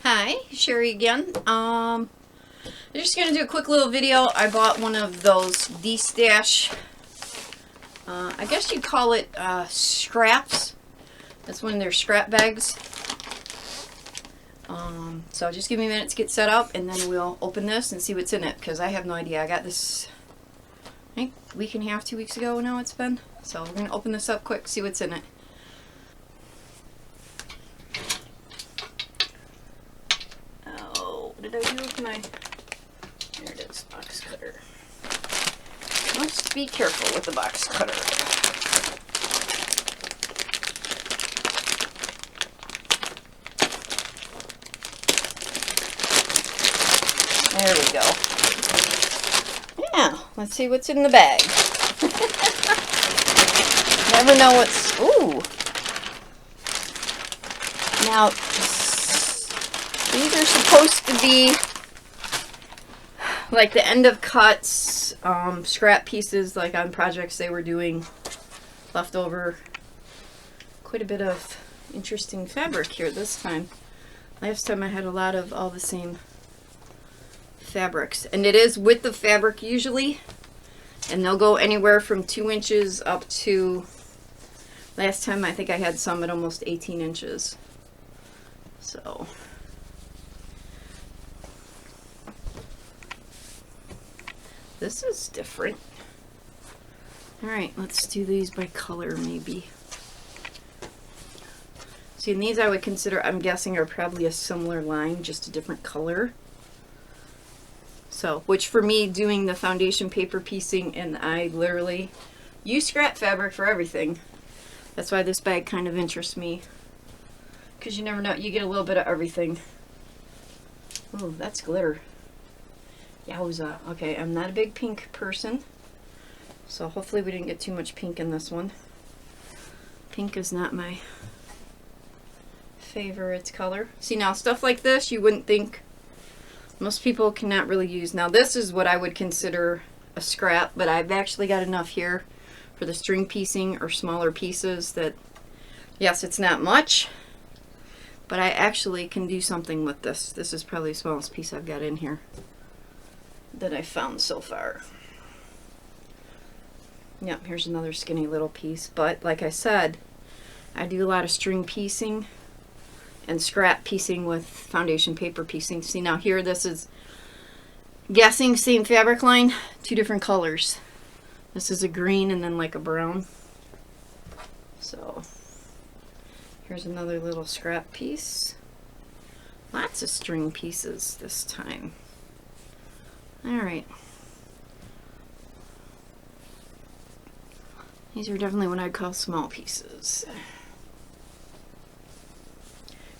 Hi, Sherry again. I'm just going to do a quick little video. I bought one of those Destash, I guess you'd call it scraps. That's one of their scrap bags. So just give me a minute to get set up and then we'll open this and see what's in it, because I have no idea. I got this, I think, a week and a half, 2 weeks ago now it's been. So we're going to open this up quick, see what's in it. What did I do with my, there it is, box cutter. Must be careful with the box cutter. There we go. Yeah, let's see what's in the bag. Never know what's, ooh. Now, these are supposed to be like the end of cuts, scrap pieces, like on projects they were doing, leftover. Quite a bit of interesting fabric here this time. Last time I had a lot of all the same fabrics, and it is with the fabric usually, and they'll go anywhere from 2 inches up to, last time I think I had some at almost 18 inches. So this is different. Alright, let's do these by color maybe. See, and these I would consider, I'm guessing, are probably a similar line, just a different color. So, which for me, doing the foundation paper piecing, and I literally use scrap fabric for everything. That's why this bag kind of interests me. Because you never know, you get a little bit of everything. Oh, that's glitter. Yowza. Okay, I'm not a big pink person, so hopefully we didn't get too much pink in this one. Pink is not my favorite color. See, now stuff like this you wouldn't think, most people cannot really use. Now this is what I would consider a scrap, but I've actually got enough here for the string piecing or smaller pieces that, yes, it's not much, but I actually can do something with this. This is probably the smallest piece I've got in here that I found so far. Yep, here's another skinny little piece, but like I said, I do a lot of string piecing and scrap piecing with foundation paper piecing. See, now here this is, guessing, same fabric line, 2 different colors. This is a green and then like a brown. So here's another little scrap piece. Lots of string pieces this time. Alright. These are definitely what I'd call small pieces.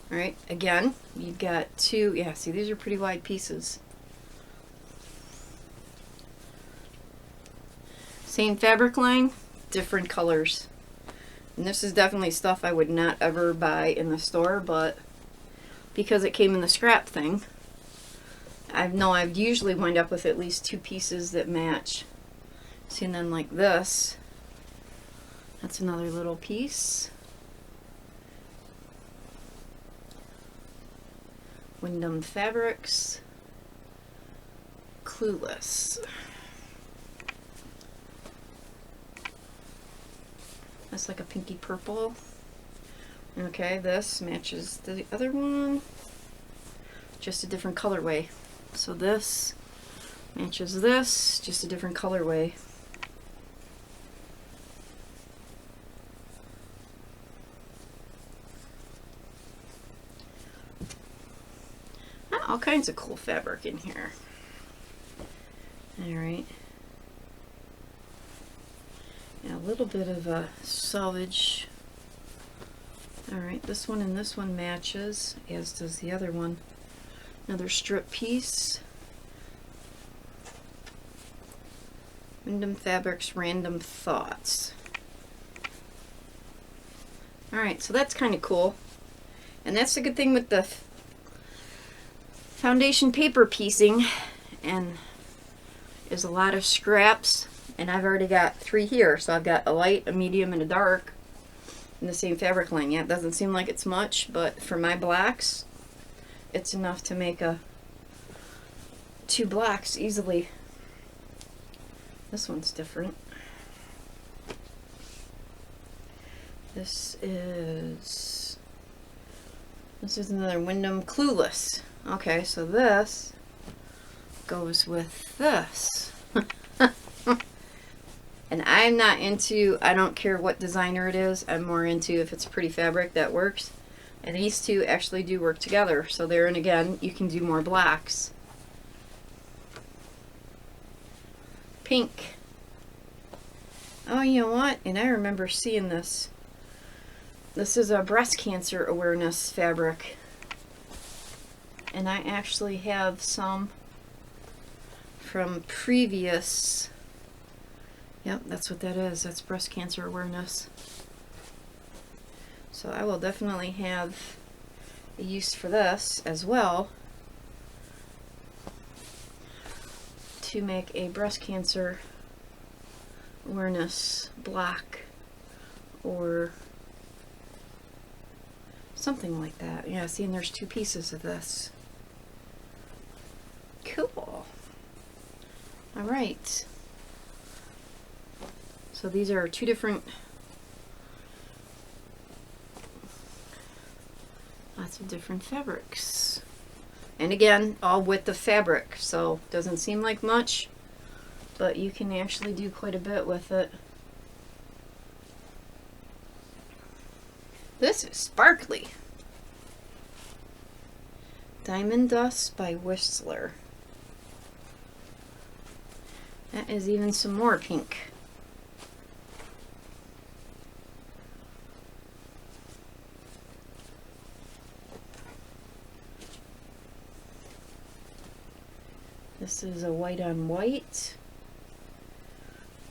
Alright, again, you've got 2, yeah, see, these are pretty wide pieces. Same fabric line, different colors. And this is definitely stuff I would not ever buy in the store, but because it came in the scrap thing, I've usually wind up with at least 2 pieces that match. See, and then like this, that's another little piece. Wyndham Fabrics, Clueless. That's like a pinky purple. Okay, this matches the other one, just a different colorway. So this matches this, just a different colorway. All kinds of cool fabric in here. Alright. Yeah, a little bit of a salvage. Alright, this one and this one matches, as does the other one. Another strip piece. Wyndham Fabrics Random Thoughts. Alright, so that's kind of cool. And that's the good thing with the foundation paper piecing, and is a lot of scraps, and I've already got 3 here, so I've got a light, a medium, and a dark in the same fabric line. Yeah, it doesn't seem like it's much, but for my blacks, it's enough to make two blocks easily. This one's different. This is another Wyndham Clueless. Okay, so this goes with this. And I'm not into, I don't care what designer it is, I'm more into if it's pretty fabric that works. And these two actually do work together. So there, and again, you can do more blocks. Pink. Oh, you know what? And I remember seeing this. This is a breast cancer awareness fabric. And I actually have some from previous. Yep, that's what that is. That's breast cancer awareness. So I will definitely have a use for this as well, to make a breast cancer awareness block or something like that. Yeah, see, and there's two pieces of this. Cool. All right. So these are two different, lots of different fabrics. And again, all with the fabric, so doesn't seem like much, but you can actually do quite a bit with it. This is sparkly. Diamond Dust by Whistler. That is even some more pink. This is a white on white.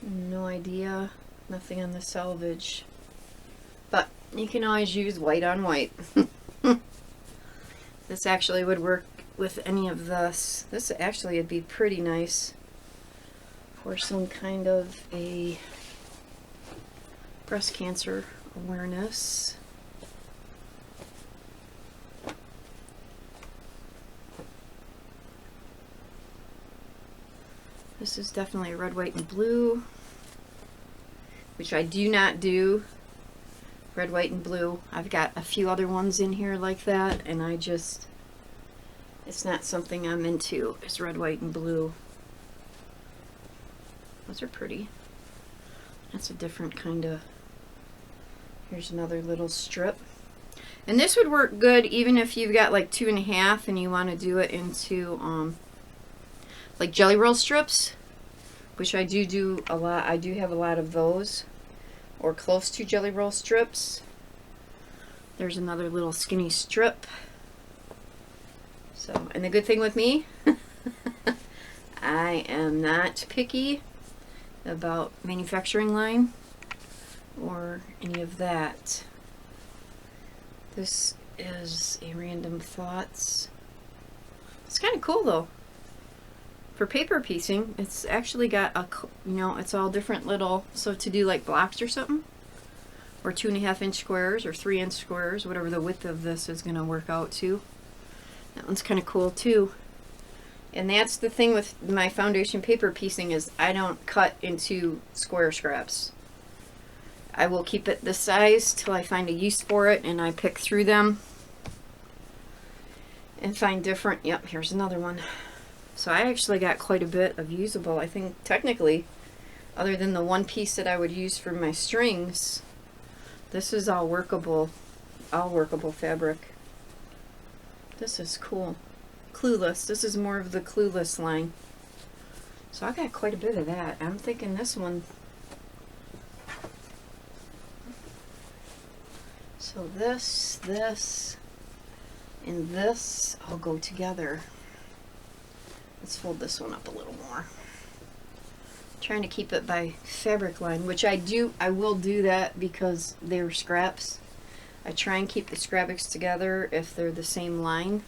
No idea. Nothing on the selvage. But you can always use white on white. This actually would work with any of this. This actually would be pretty nice for some kind of a breast cancer awareness. This is definitely red, white, and blue, which I do not do red, white, and blue. I've got a few other ones in here like that, and I just, it's not something I'm into, is red, white, and blue. Those are pretty. That's a different kind of, here's another little strip. And this would work good even if you've got like 2.5 and you want to do it into like jelly roll strips, which I do a lot. I do have a lot of those, or close to jelly roll strips. There's another little skinny strip. So, and the good thing with me, I am not picky about manufacturing line or any of that. This is a Random Thoughts. It's kind of cool though. For paper piecing, it's actually got a, you know, it's all different little, so to do like blocks or something, or 2.5-inch squares or 3-inch squares, whatever the width of this is going to work out to. That one's kind of cool too. And that's the thing with my foundation paper piecing, is I don't cut into square scraps. I will keep it this size till I find a use for it, and I pick through them and find different. Yep, here's another one. So I actually got quite a bit of usable, I think, technically, other than the one piece that I would use for my strings. This is all workable fabric. This is cool. Clueless. This is more of the Clueless line. So I got quite a bit of that. I'm thinking this one. So this, and this all go together. Let's fold this one up a little more. I'm trying to keep it by fabric line, which I will do that because they're scraps. I try and keep the scraps together if they're the same line.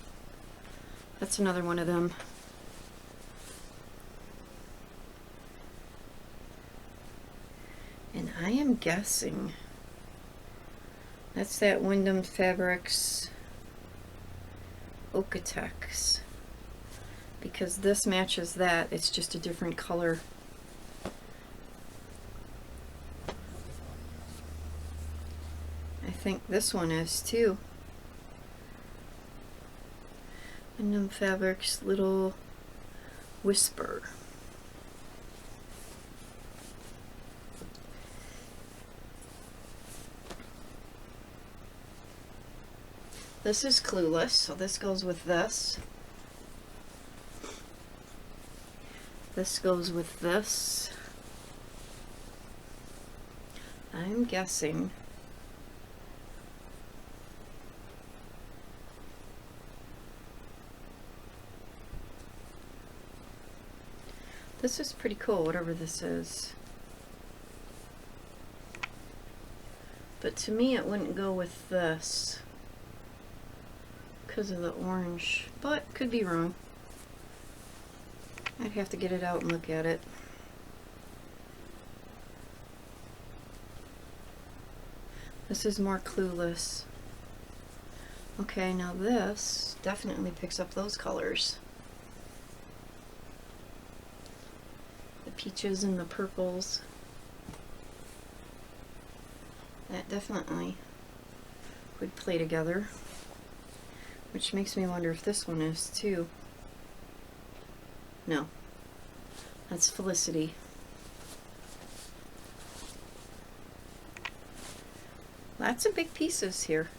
That's another one of them. And I am guessing that's that Wyndham Fabrics Okotex, because this matches that. It's just a different color. I think this one is too. Wyndham Fabrics Little Whisper. This is Clueless, so this goes with this. This goes with this. I'm guessing this is pretty cool, whatever this is. But to me it wouldn't go with this because of the orange, but could be wrong. I'd have to get it out and look at it. This is more Clueless. Okay, now this definitely picks up those colors. The peaches and the purples. That definitely would play together. Which makes me wonder if this one is too. No. That's Felicity. Lots of big pieces here.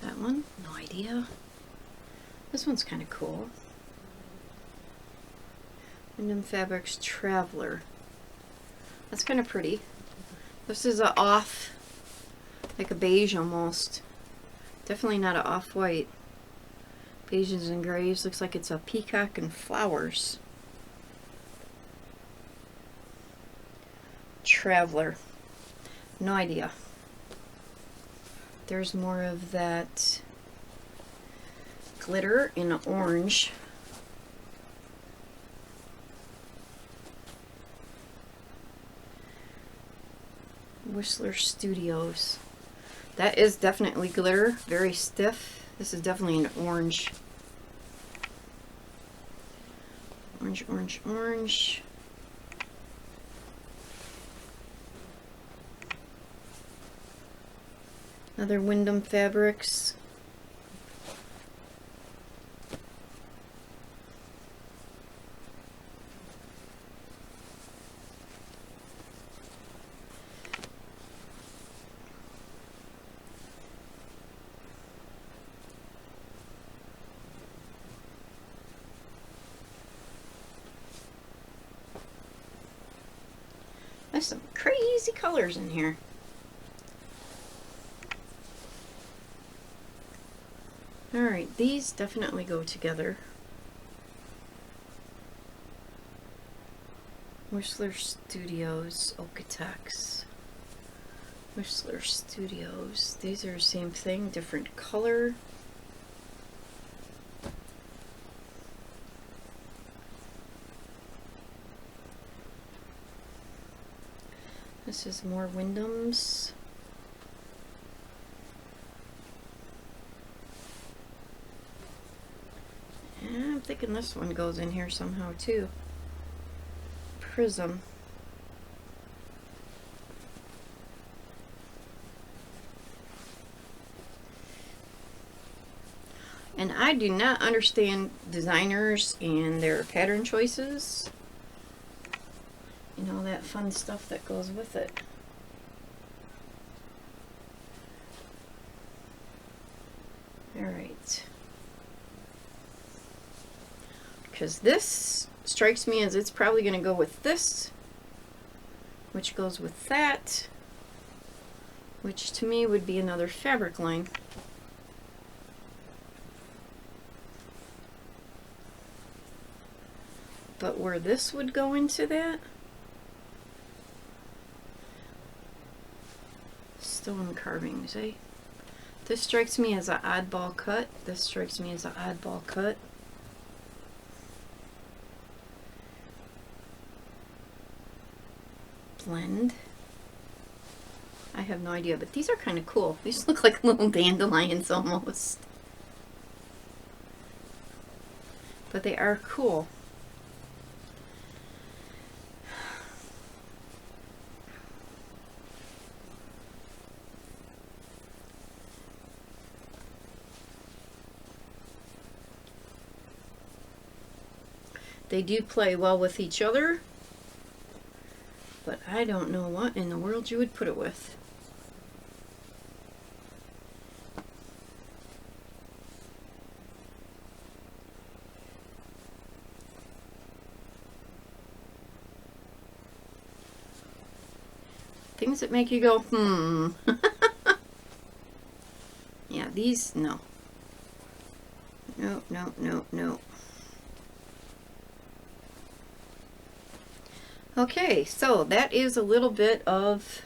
That one? No idea. This one's kind of cool. Wyndham Fabrics Traveler. That's kind of pretty. This is a off, like a beige almost. Definitely not an off-white. Beiges and grays. Looks like it's a peacock and flowers. Traveler. No idea. There's more of that glitter in orange. Whistler Studios. That is definitely glitter, very stiff. This is definitely an orange. Orange, orange, orange. Another Wyndham Fabrics. There's some crazy colors in here. Alright, these definitely go together. Whistler Studios, Okotex. Whistler Studios. These are the same thing, different color. This is more Wyndham's. And I'm thinking this one goes in here somehow too. Prism. And I do not understand designers and their pattern choices. You know, that fun stuff that goes with it. Alright. Because this strikes me as it's probably going to go with this, which goes with that, which to me would be another fabric line. But where this would go into that, stone carvings, eh? This strikes me as an oddball cut. This strikes me as an oddball cut. Blend. I have no idea, but these are kind of cool. These look like little dandelions almost. But they are cool. They do play well with each other, but I don't know what in the world you would put it with. Things that make you go, hmm. Yeah, these, no. No, no, no, no. Okay, so that is a little bit of,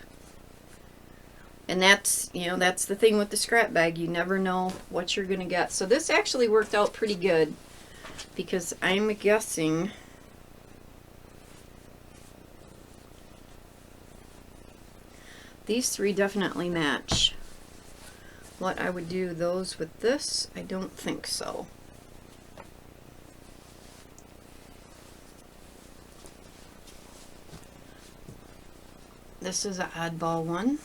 and that's, you know, that's the thing with the scrap bag. You never know what you're going to get. So this actually worked out pretty good because I'm guessing these three definitely match. What I would do those with this, I don't think so. This is an oddball one.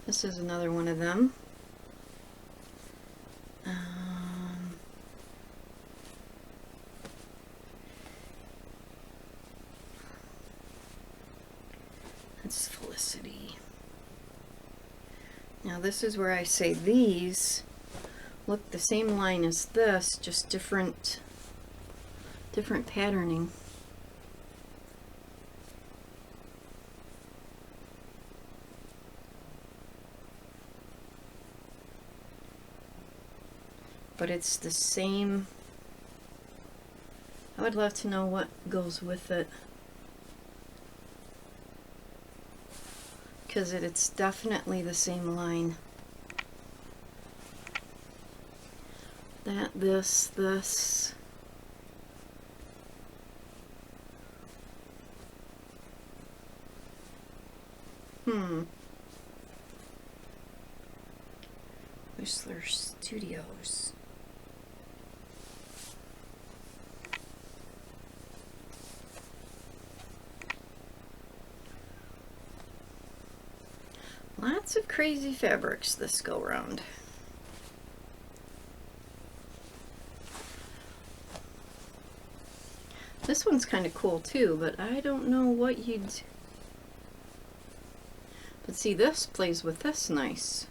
This is another one of them. That's Felicity. Now this is where I say these look the same line as this, just different patterning. But it's the same. I would love to know what goes with it, because it's definitely the same line. That, this. Whistler Studios. Lots of crazy fabrics this go round. This one's kind of cool too, but I don't know what you'd... But see, this plays with this nice.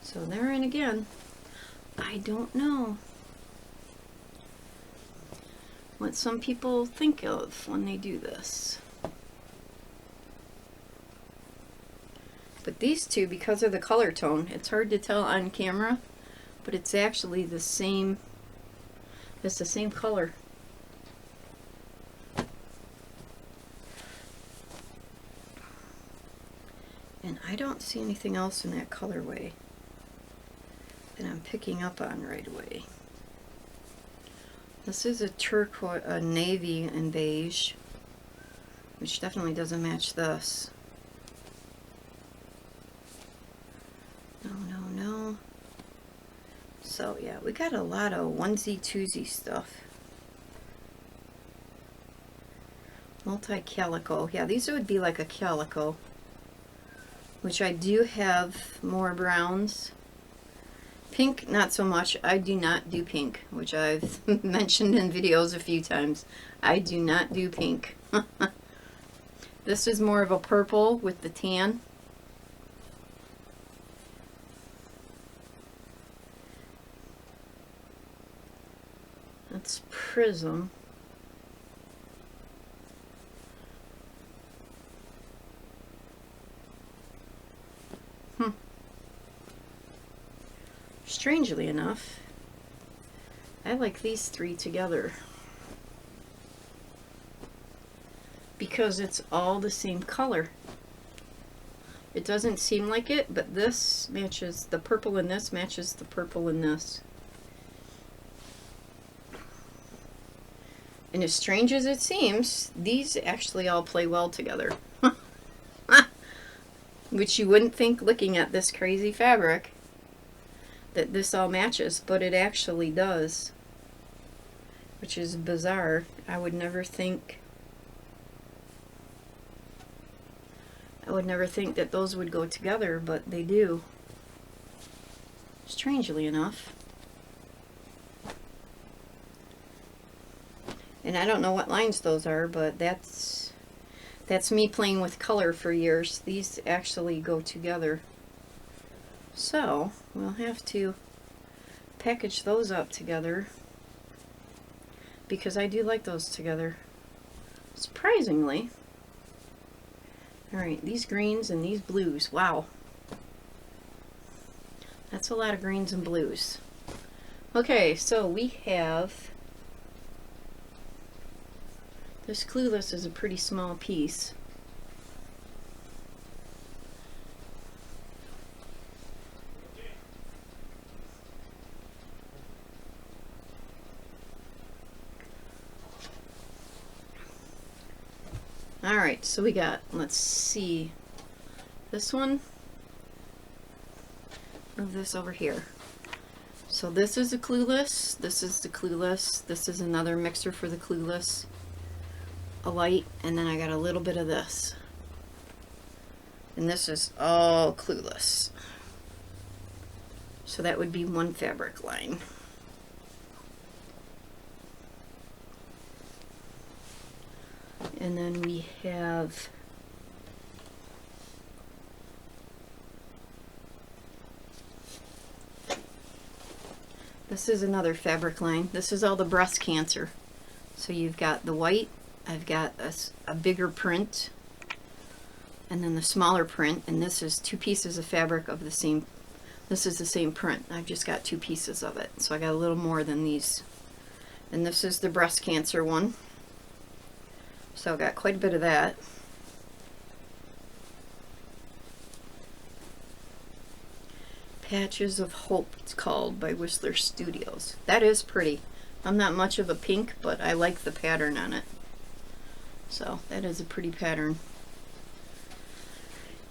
So therein again, I don't know what some people think of when they do this. But these two, because of the color tone, it's hard to tell on camera, but it's actually the same, it's the same color. And I don't see anything else in that colorway that I'm picking up on right away. This is a turquoise, a navy and beige, which definitely doesn't match this. No. So yeah, we got a lot of onesie twosie stuff. Multi-calico. Yeah, these would be like a calico, which I do have more browns. Pink, not so much. I do not do pink, which I've mentioned in videos a few times. I do not do pink. This is more of a purple with the tan. That's Prism. Strangely enough, I like these three together because it's all the same color. It doesn't seem like it, but this matches the purple in this, matches the purple in this. And as strange as it seems, these actually all play well together. which you wouldn't think looking at this crazy fabric that this all matches, but it actually does, which is bizarre. I would never think that those would go together, but they do, strangely enough. And I don't know what lines those are, but that's me playing with color for years. These actually go together. So we'll have to package those up together because I do like those together, surprisingly. Alright, these greens and these blues. Wow. That's a lot of greens and blues. Okay, so we have... This Clueless is a pretty small piece. Alright, so we got, let's see, this one, move this over here. So this is a Clueless, this is the Clueless, this is another mixer for the Clueless, a light, and then I got a little bit of this. And this is all Clueless. So that would be one fabric line. And then we have this is another fabric line. This is all the breast cancer. So you've got the white, I've got a bigger print, and then the smaller print, and this is two pieces of fabric of the same, this is the same print. I've just got two pieces of it. So I got a little more than these. And this is the breast cancer one. So I got quite a bit of that. Patches of Hope, it's called, by Whistler Studios. That is pretty. I'm not much of a pink, but I like the pattern on it. So that is a pretty pattern.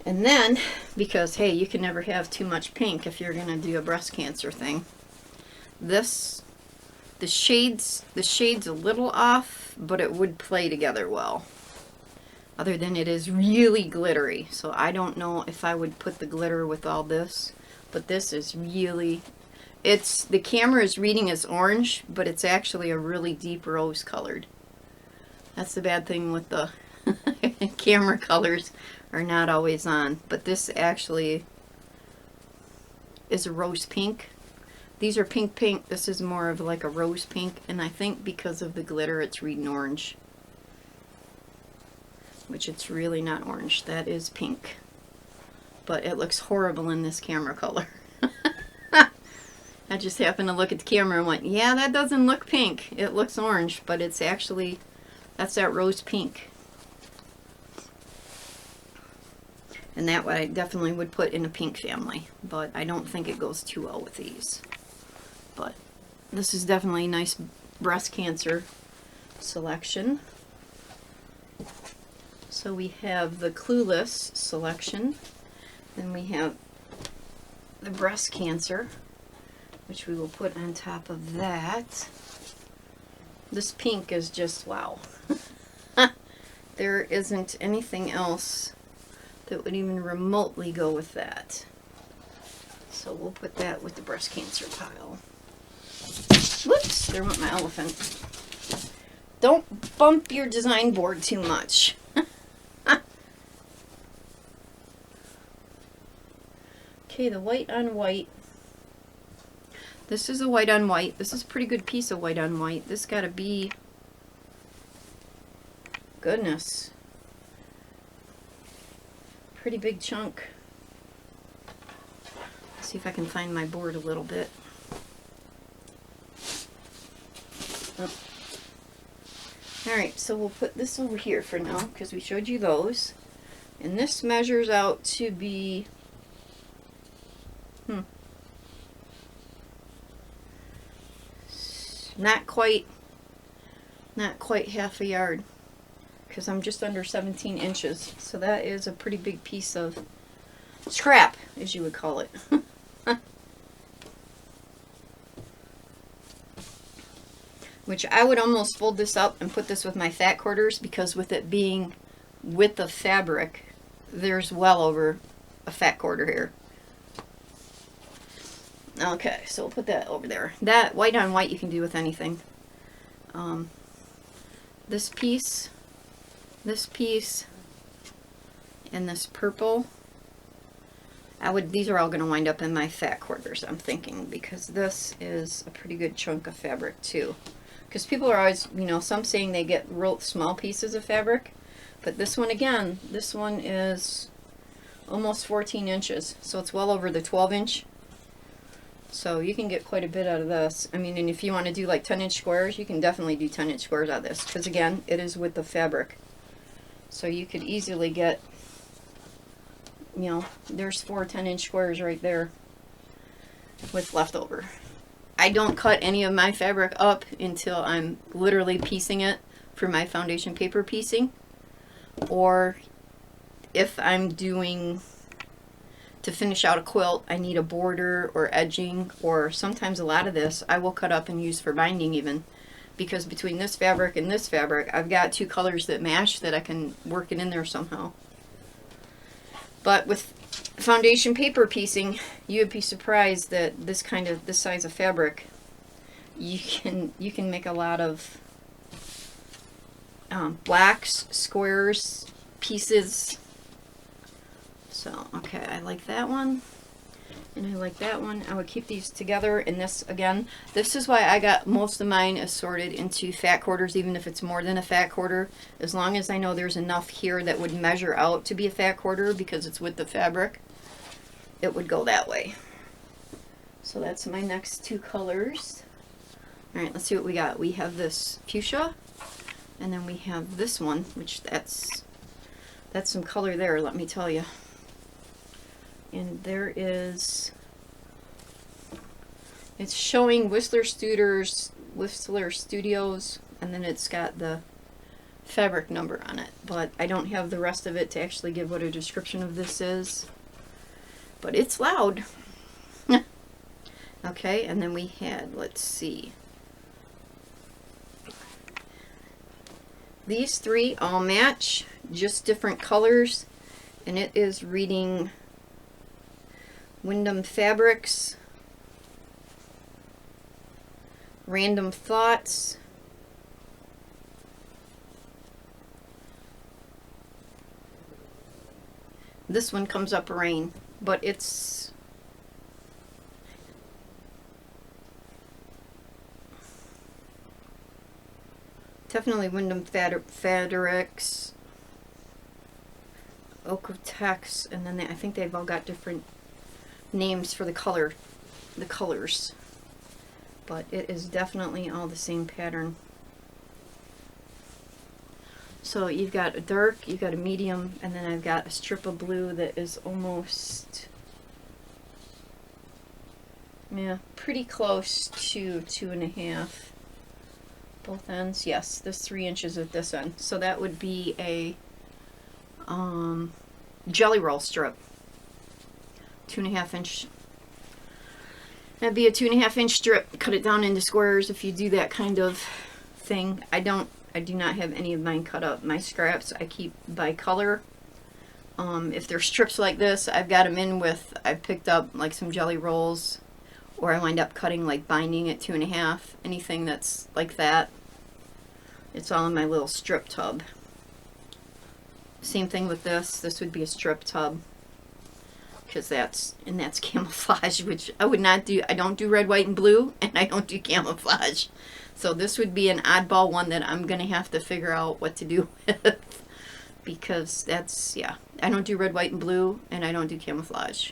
And then, because hey, you can never have too much pink if you're gonna do a breast cancer thing. This, the shade's a little off, but it would play together well. Other than it is really glittery, so I don't know if I would put the glitter with all this, but this is really, the camera is reading as orange, but it's actually a really deep rose colored. That's the bad thing with the camera colors are not always on, but this actually is a rose pink. These are pink pink. This is more of like a rose pink, and I think because of the glitter it's reading orange, which it's really not orange. That is pink, but it looks horrible in this camera color. I just happened to look at the camera and went, yeah, that doesn't look pink. It looks orange, but it's actually, that's that rose pink. And that I definitely would put in a pink family, but I don't think it goes too well with these. But this is definitely a nice breast cancer selection. So we have the Clueless selection, then we have the breast cancer, which we will put on top of that. This pink is just wow. There isn't anything else that would even remotely go with that. So we'll put that with the breast cancer pile. Whoops, there went my elephant. Don't bump your design board too much. Okay, the white on white. This is a white on white. This is a pretty good piece of white on white. This gotta be, goodness, pretty big chunk. Let's see if I can find my board a little bit. Oh. Alright, so we'll put this over here for now because we showed you those. And this measures out to be not quite half a yard, because I'm just under 17 inches. So that is a pretty big piece of scrap, as you would call it. Which I would almost fold this up and put this with my fat quarters, because with it being with the fabric, there's well over a fat quarter here. Okay, so we'll put that over there. That white on white you can do with anything. This piece, and this purple. These are all going to wind up in my fat quarters, I'm thinking, because this is a pretty good chunk of fabric too. Because people are always, you know, some saying they get real small pieces of fabric, but this one, again, this one is almost 14 inches, so it's well over the 12-inch. So you can get quite a bit out of this. I mean, and if you want to do like 10-inch squares, you can definitely do 10-inch squares out of this, because again, it is with the fabric. So you could easily get, you know, there's 4 10-inch squares right there with leftover. I don't cut any of my fabric up until I'm literally piecing it for my foundation paper piecing, or if I'm doing to finish out a quilt, I need a border or edging, or sometimes a lot of this I will cut up and use for binding even, because between this fabric and this fabric, I've got 2 colors that match that I can work it in there somehow. But with foundation paper piecing, you would be surprised that this size of fabric, you can make a lot of blacks, squares, pieces. So, okay, I like that one, and I like that one. I would keep these together, and this, again, this is why I got most of mine assorted into fat quarters, even if it's more than a fat quarter, as long as I know there's enough here that would measure out to be a fat quarter, because it's with the fabric, it would go that way. So that's my next 2 colors. All right, let's see what we got. We have this fuchsia, and then we have this one, which that's some color there, let me tell you. And there is, it's showing Whistler Studios, and then it's got the fabric number on it, but I don't have the rest of it to actually give what a description of this is, but it's loud. Okay, and then we had, let's see, these 3 all match, just different colors, and it is reading Wyndham Fabrics, Random Thoughts, this one comes up Rain, but it's definitely Wyndham Fabrics, Okotex, and then I think they've all got different names for the colors, but it is definitely all the same pattern. So you've got a dark, you've got a medium, and then I've got a strip of blue that is almost, yeah, pretty close to 2.5. Both ends, yes, there's 3 inches at this end. So that would be a jelly roll strip. 2.5 inch. That'd be a 2.5 inch strip. Cut it down into squares if you do that kind of thing. I do not have any of mine cut up. My scraps I keep by color. If they're strips like this, I've got them in with, I've picked up like some jelly rolls, or I wind up cutting like binding at 2.5. Anything that's like that, it's all in my little strip tub. Same thing with this. This would be a strip tub, because that's camouflage, which I would not do. I don't do red, white, and blue, and I don't do camouflage. So this would be an oddball one that I'm going to have to figure out what to do with, because that's, yeah, I don't do red, white, and blue, and I don't do camouflage.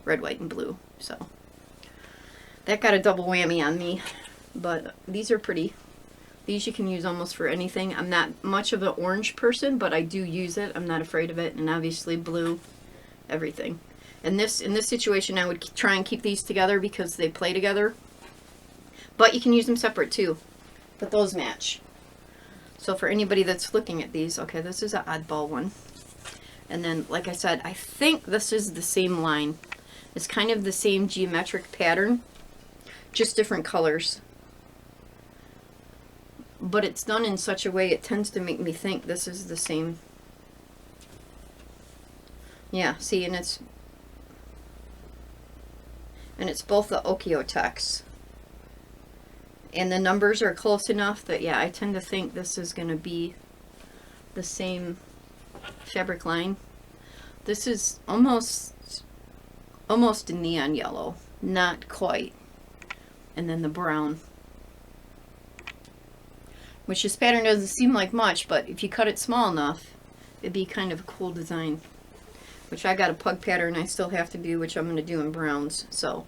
Red, white, and blue. So that got a double whammy on me, but these are pretty. These you can use almost for anything. I'm not much of an orange person, but I do use it. I'm not afraid of it, and obviously blue, everything. And this, in this situation, I would try and keep these together because they play together. But you can use them separate too. But those match. So for anybody that's looking at these, okay, this is an oddball one. And then, like I said, I think this is the same line. It's kind of the same geometric pattern, just different colors. But it's done in such a way it tends to make me think this is the same. Yeah, see, and it's both the Okio-Tex. And the numbers are close enough that, yeah, I tend to think this is going to be the same fabric line. This is almost a neon yellow, not quite. And then the brown, which this pattern doesn't seem like much, but if you cut it small enough, it'd be kind of a cool design. Which I got a pug pattern I still have to do, which I'm going to do in browns. So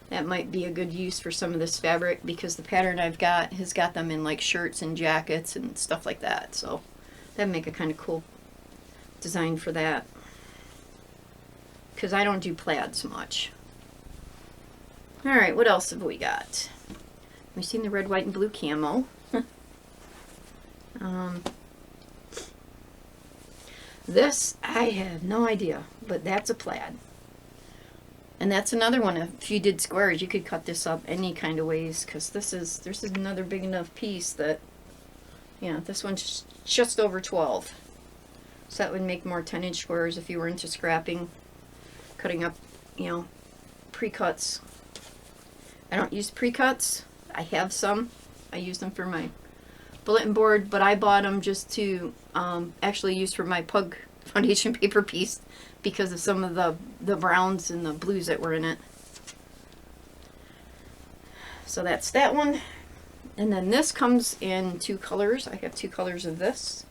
that might be a good use for some of this fabric, because the pattern I've got has got them in like shirts and jackets and stuff like that. So that'd make a kind of cool design for that, because I don't do plaids much. Alright, what else have we got? We've seen the red, white, and blue camo. This, I have no idea, but that's a plaid. And that's another one, if you did squares, you could cut this up any kind of ways, because this is another big enough piece that, yeah, this one's just over 12. So that would make more 10-inch squares if you were into scrapping, cutting up, you know, pre-cuts. I don't use pre-cuts. I have some. I use them for my bulletin board, but I bought them just to actually use for my pug foundation paper piece because of some of the browns and the blues that were in it. So that's that one. And then this comes in 2 colors. I have 2 colors of this.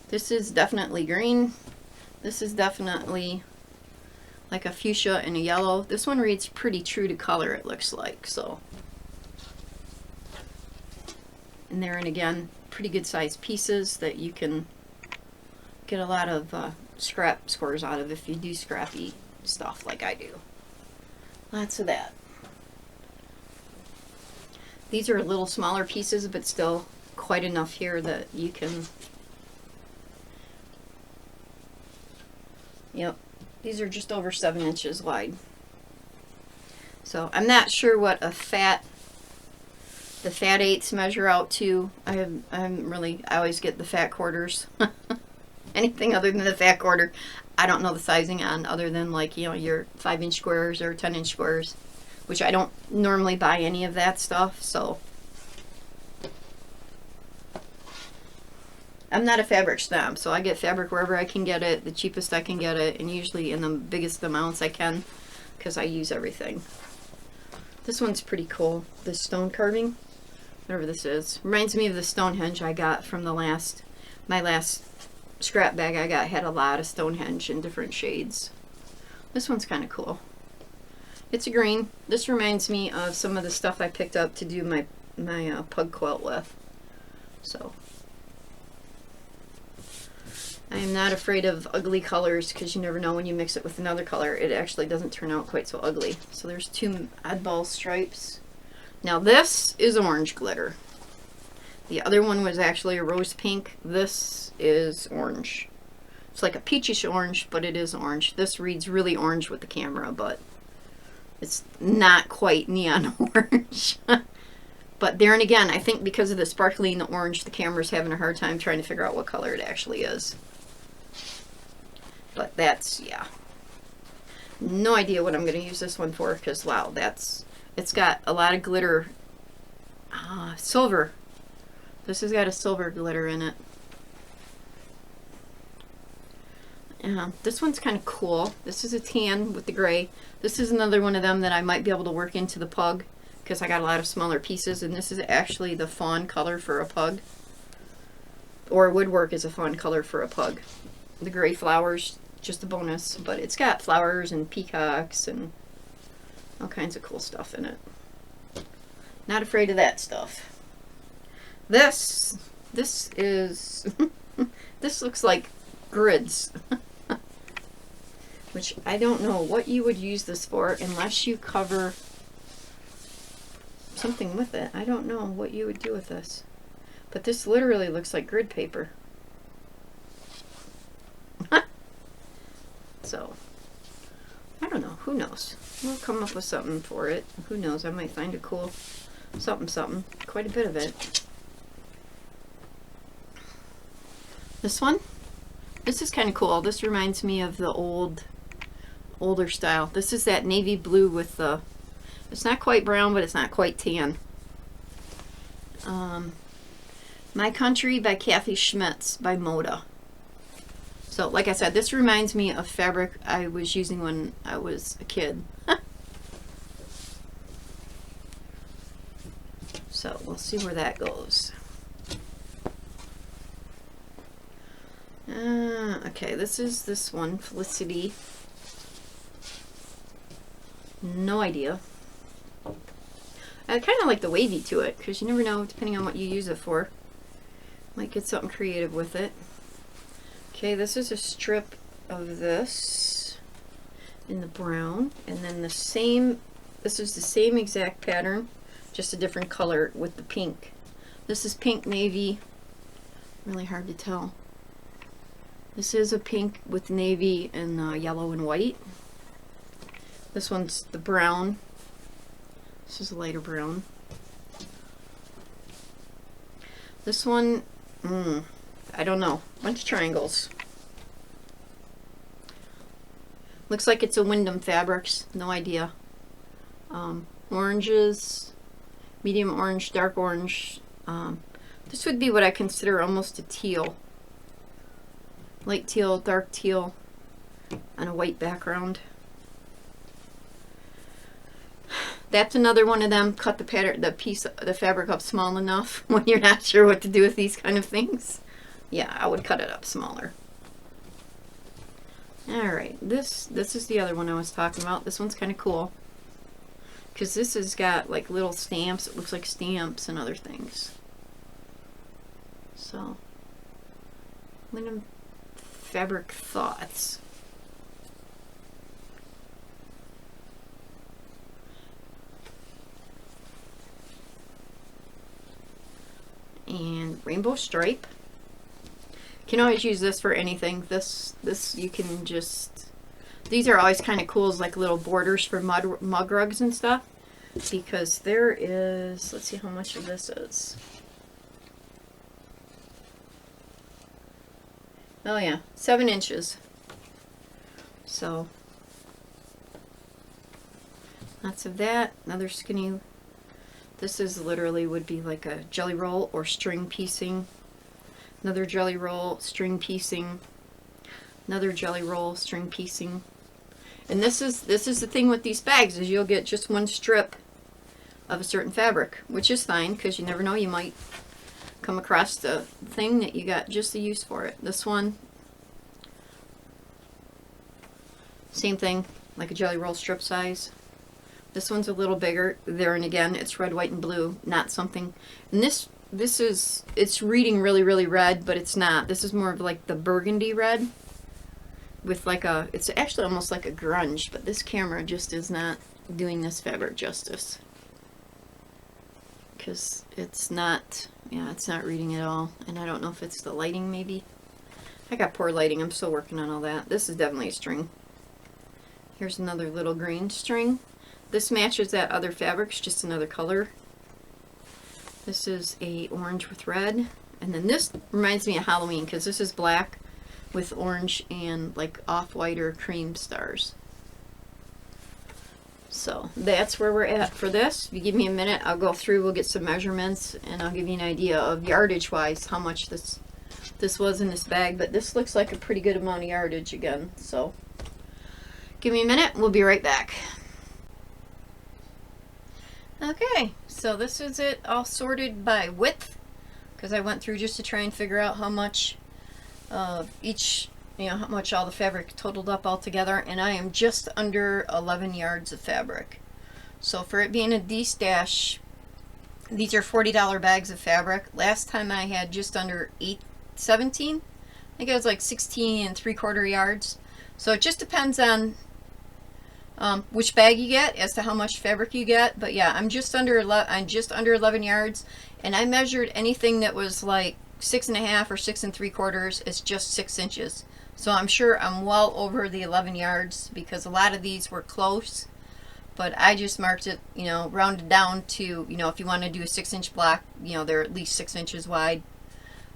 This is definitely green. This is definitely like a fuchsia and a yellow. This one reads pretty true to color, it looks like. So, and therein again, pretty good sized pieces that you can get a lot of scrap scores out of if you do scrappy stuff like I do. Lots of that. These are a little smaller pieces, but still quite enough here that you can, yep, these are just over 7 inches wide. So I'm not sure what the fat 8s measure out to. I always get the fat quarters. Anything other than the fat quarter, I don't know the sizing on, other than like, you know, your 5-inch squares or 10-inch squares, which I don't normally buy any of that stuff. So I'm not a fabric snob, so I get fabric wherever I can get it, the cheapest I can get it, and usually in the biggest amounts I can, because I use everything. This one's pretty cool. This stone carving, whatever this is, reminds me of the Stonehenge I got from my last scrap bag I got. Had a lot of Stonehenge in different shades. This one's kind of cool. It's a green. This reminds me of some of the stuff I picked up to do my pug quilt with. So I am not afraid of ugly colors, because you never know when you mix it with another color, it actually doesn't turn out quite so ugly. So there's 2 oddball stripes. Now this is orange glitter. The other one was actually a rose pink. This is orange. It's like a peachish orange, but it is orange. This reads really orange with the camera, but it's not quite neon orange. But there and again, I think because of the sparkly and the orange, the camera's having a hard time trying to figure out what color it actually is. But that's, yeah. No idea what I'm going to use this one for, because wow, it's got a lot of glitter. Silver. This has got a silver glitter in it. This one's kind of cool. This is a tan with the gray. This is another one of them that I might be able to work into the pug, because I got a lot of smaller pieces, and this is actually the fawn color for a pug. Or would work as a fawn color for a pug. The gray flowers, just a bonus, but it's got flowers and peacocks and all kinds of cool stuff in it. Not afraid of that stuff. This is this looks like grids. Which I don't know what you would use this for unless you cover something with it. I don't know what you would do with this. But this literally looks like grid paper. So, I don't know. Who knows? We'll come up with something for it. Who knows? I might find a cool something. Quite a bit of it. This one? This is kind of cool. This reminds me of the older style. This is that navy blue with the... It's not quite brown, but it's not quite tan. My Country by Kathy Schmitz by Moda. So, like I said, this reminds me of fabric I was using when I was a kid. So, we'll see where that goes. Okay, this is this one, Felicity. No idea. I kind of like the wavy to it, because you never know, depending on what you use it for. Might get something creative with it. Okay, this is a strip of this in the brown, and then the same, this is the same exact pattern, just a different color with the pink. This is pink navy, really hard to tell. This is a pink with navy and yellow and white. This one's the brown. This is a lighter brown. This one, I don't know. Bunch of triangles. Looks like it's a Wyndham Fabrics. No idea. Oranges, medium orange, dark orange. This would be what I consider almost a teal. Light teal, dark teal, on a white background. That's another one of them. Cut the pattern, the fabric up small enough when you're not sure what to do with these kind of things. Yeah, I would cut it up smaller. All right, this is the other one I was talking about. This one's kind of cool because this has got like little stamps. It looks like stamps and other things. So, Wyndham Fabric Thoughts. And rainbow stripe. You can always use this for anything. This you can just, these are always kind of cool as like little borders for mug rugs and stuff, because there is, let's see how much of this is. Oh yeah, 7 inches. So lots of that. Another skinny. This is literally would be like a jelly roll or string piecing. Another jelly roll, string piecing. Another jelly roll, string piecing. And this is the thing with these bags, is you'll get just one strip of a certain fabric, which is fine because you never know, you might come across the thing that you got just the use for it. This one, same thing, like a jelly roll strip size. This one's a little bigger there, and again, it's red, white, and blue, not something. And this is, it's reading really, really red, but it's not. This is more of like the burgundy red with like a, it's actually almost like a grunge, but this camera just is not doing this fabric justice. Because it's not, yeah, it's not reading at all. And I don't know if it's the lighting maybe. I got poor lighting, I'm still working on all that. This is definitely a string. Here's another little green string. This matches that other fabrics, just another color. This is a orange with red. And then this reminds me of Halloween because this is black with orange and like off-white or cream stars. So that's where we're at for this. If you give me a minute, I'll go through, we'll get some measurements, and I'll give you an idea of yardage-wise how much this was in this bag. But this looks like a pretty good amount of yardage again. So give me a minute, we'll be right back. Okay, so this is it all sorted by width, because I went through just to try and figure out how much each, you know, how much all the fabric totaled up all together, and I am just under 11 yards of fabric. So for it being a Destash, these are $40 bags of fabric. Last time I had just under 17. I think it was like 16 3/4 yards. So it just depends on which bag you get as to how much fabric you get. But yeah, I'm just under 11 yards, and I measured anything that was like 6.5 or 6 3/4 is just 6 inches. So I'm sure I'm well over the 11 yards because a lot of these were close. But I just marked it, you know, rounded down to, you know, if you want to do a 6-inch block, you know, they're at least 6 inches wide.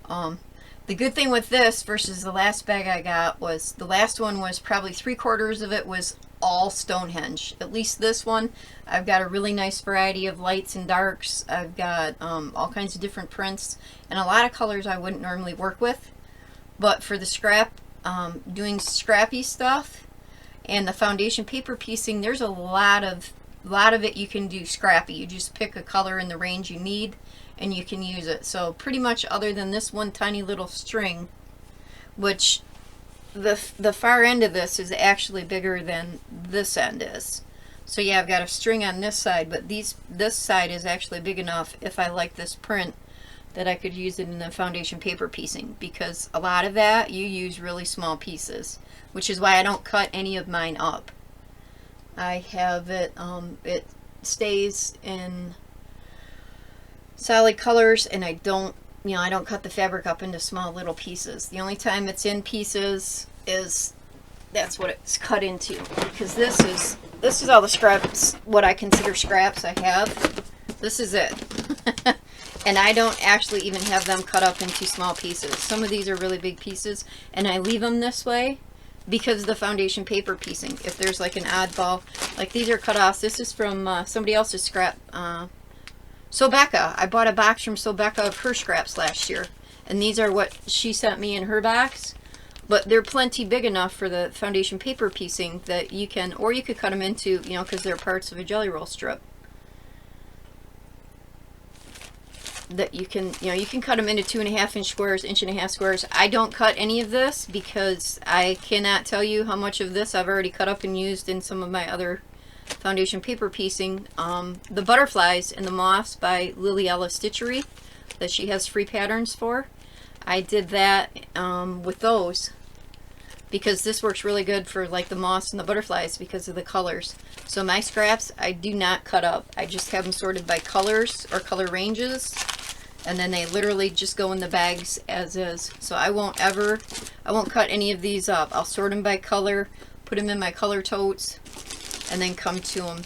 The good thing with this versus the last bag I got was the last one was probably 3/4 of it was all Stonehenge. At least this one, I've got a really nice variety of lights and darks. I've got all kinds of different prints and a lot of colors I wouldn't normally work with. But for the scrap, doing scrappy stuff and the foundation paper piecing, there's a lot of it you can do scrappy. You just pick a color in the range you need and you can use it. So pretty much other than this one tiny little string, which the far end of this is actually bigger than this end is. So yeah, I've got a string on this side, but this side is actually big enough if I like this print that I could use it in the foundation paper piecing, because a lot of that you use really small pieces, which is why I don't cut any of mine up. I have it, it stays in solid colors, and I don't, you know, I don't cut the fabric up into small little pieces. The only time it's in pieces is that's what it's cut into, because this is all the scraps, what I consider scraps I have. This is it. And I don't actually even have them cut up into small pieces. Some of these are really big pieces, and I leave them this way because of the foundation paper piecing. If there's like an oddball, like these are cut off. This is from somebody else's scrap. Sobecca. I bought a box from Sobecca of her scraps last year, and these are what she sent me in her box. But they're plenty big enough for the foundation paper piecing that you can, or you could cut them into, you know, because they're parts of a jelly roll strip. That you can, you know, you can cut them into 2.5-inch squares, 1.5-inch squares. I don't cut any of this because I cannot tell you how much of this I've already cut up and used in some of my other foundation paper piecing. The butterflies and the moths by Liliella Stitchery that she has free patterns for. I did that with those because this works really good for like the moths and the butterflies because of the colors. So my scraps I do not cut up. I just have them sorted by colors or color ranges, and then they literally just go in the bags as is. So I won't cut any of these up. I'll sort them by color, put them in my color totes, and then come to them.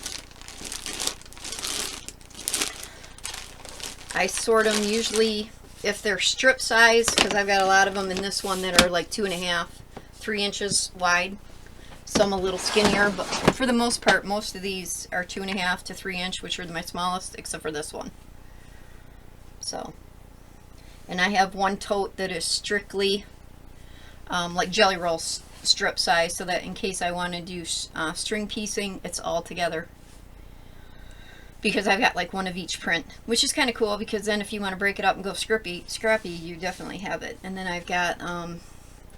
I sort them usually if they're strip size, because I've got a lot of them in this one that are like 2.5, 3 inches wide. Some a little skinnier, but for the most part, most of these are 2.5 to 3 inch, which are my smallest, except for this one. So, and I have one tote that is strictly like jelly roll strip size, so that in case I want to do string piecing, it's all together. Because I've got like one of each print, which is kind of cool, because then if you want to break it up and go scrappy, you definitely have it. And then I've got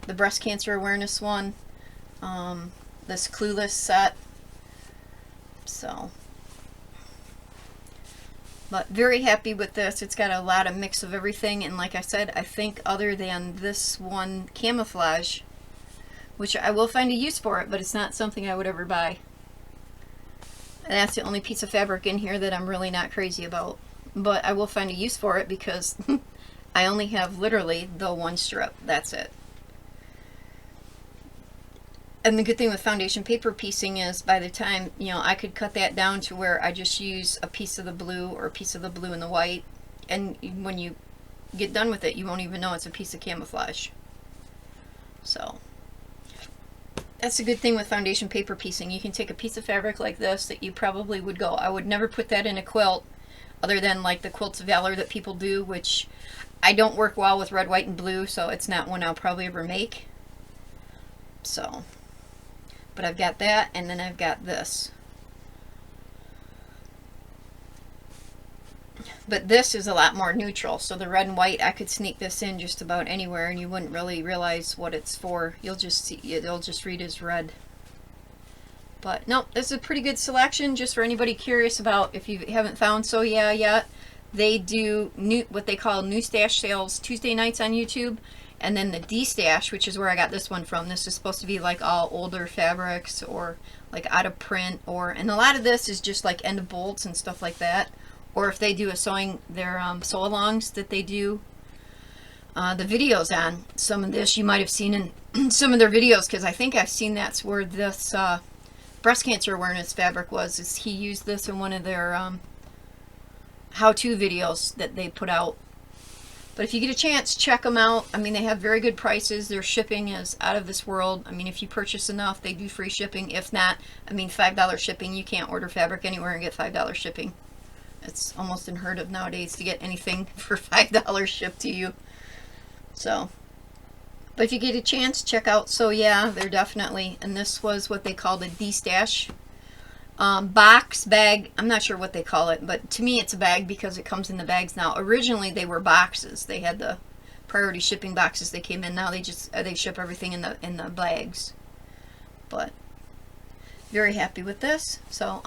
the breast cancer awareness one, this Clueless set. So, but very happy with this. It's got a lot of mix of everything, and like I said, I think other than this one camouflage, which I will find a use for it, but it's not something I would ever buy. And that's the only piece of fabric in here that I'm really not crazy about. But I will find a use for it because I only have literally the one strip. That's it. And the good thing with foundation paper piecing is by the time, you know, I could cut that down to where I just use a piece of the blue or a piece of the blue and the white. And when you get done with it, you won't even know it's a piece of camouflage. So that's a good thing with foundation paper piecing. You can take a piece of fabric like this that you probably would go, I would never put that in a quilt, other than like the Quilts of Valor that people do, which I don't work well with red, white, and blue, so it's not one I'll probably ever make. So, but I've got that, and then I've got this. But this is a lot more neutral, so the red and white, I could sneak this in just about anywhere and you wouldn't really realize what it's for. You'll just see, it'll just read as red. But no, this is a pretty good selection just for anybody curious about, if you haven't found So Yeah yet. They do what they call new stash sales Tuesday nights on YouTube, And then the Destash, which is where I got this one from. This is supposed to be like all older fabrics or like out of print, and a lot of this is just like end of bolts and stuff like that. Or if they do a sewing, their sew-alongs that they do the videos on. Some of this you might have seen in some of their videos, because I think I've seen that's where this breast cancer awareness fabric was. Is he used this in one of their how-to videos that they put out. But if you get a chance, check them out. I mean, they have very good prices. Their shipping is out of this world. I mean, if you purchase enough, they do free shipping. If not, I mean, $5 shipping. You can't order fabric anywhere and get $5 shipping. It's almost unheard of nowadays to get anything for $5 shipped to you. So, but if you get a chance, check out. So yeah, they're definitely, and this was what they called a Destash box bag. I'm not sure what they call it, but to me it's a bag because it comes in the bags now. Originally they were boxes. They had the priority shipping boxes they came in. Now they just they ship everything in the bags. But very happy with this. So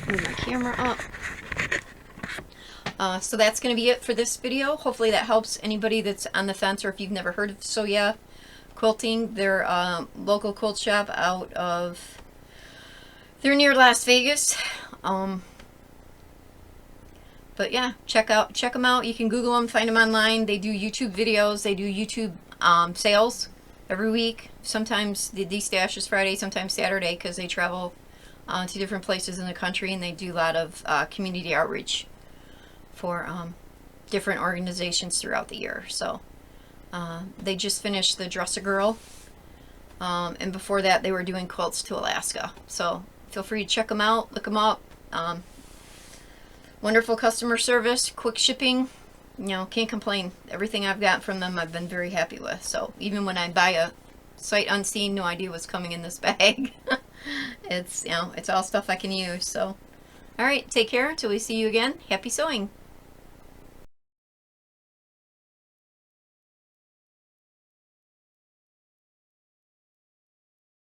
move my camera up. So that's going to be it for this video. Hopefully that helps anybody that's on the fence, or if you've never heard of So Yeah Quilting. They're local quilt shop out of, they're near Las Vegas. But yeah, check them out. You can Google them, find them online. They do YouTube videos. They do YouTube sales every week. Sometimes the Destash is Friday, sometimes Saturday, because they travel to different places in the country, and they do a lot of community outreach for different organizations throughout the year. So they just finished the Dress a Girl, and before that they were doing quilts to Alaska. So feel free to check them out, look them up. Wonderful customer service, quick shipping, you know, can't complain. Everything I've got from them I've been very happy with. So even when I buy a sight unseen, no idea what's coming in this bag, it's, you know, it's all stuff I can use. So alright, take care until we see you again. Happy sewing!